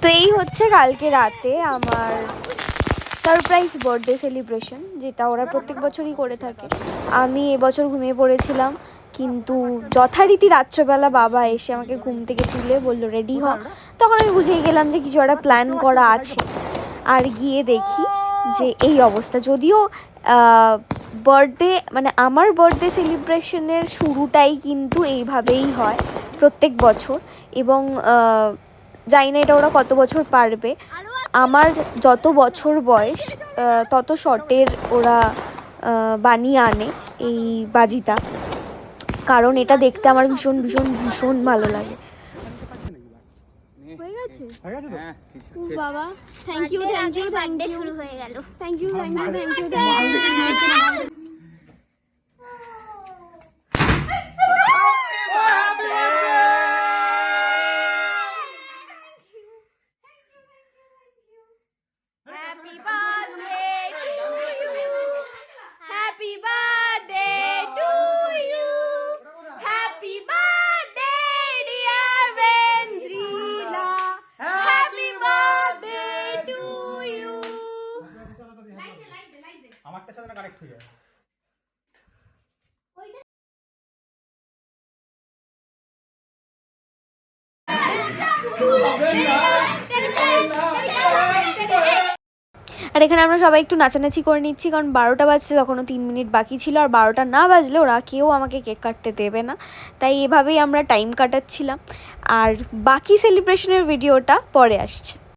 তো এই হচ্ছে কালকে রাতে আমার সারপ্রাইজ বার্থডে সেলিব্রেশন, যেটা ওরা প্রত্যেক বছরই করে থাকে। আমি এবছর ঘুমিয়ে পড়েছিলাম, কিন্তু যথারীতি রাত্রেবেলা বাবা এসে আমাকে ঘুম থেকে তুলে বললো রেডি হ। তখন আমি বুঝেই গেলাম যে কিছু একটা প্ল্যান করা আছে। আর গিয়ে দেখি যে এই অবস্থা। যদিও বার্থডে মানে আমার বার্থডে সেলিব্রেশনের শুরুটাই কিন্তু এইভাবেই হয় প্রত্যেক বছর, এবং জানি না এটা ওরা কত বছর পারবে। আমার যত বছর বয়স তত শটের ওরা বানিয়ে আনে এই বাজিটা, কারণ এটা দেখতে আমার ভীষণ ভীষণ ভীষণ ভালো লাগে। হয়ে গেছে বাবা, thank you thank you thank you, শুরু হয়ে গেল। Thank you thank you thank you thank you. Happy birthday to you. Happy birthday to you. Happy birthday dear Vendrina. Happy birthday to you. আমারটার সাথে কানেক্ট হয়ে যায়। আর এখানে আমরা সবাই একটু নাচানাচি করে নিচ্ছি, কারণ 12টা বাজতে তখনও 3 মিনিট বাকি ছিল। আর 12টা না বাজলে ওরা কেউ আমাকে কেক কাটতে দেবে না, তাই এভাবেই আমরা টাইম কাটাচ্ছিলাম। আর বাকি সেলিব্রেশনের ভিডিওটা পরে আসছে।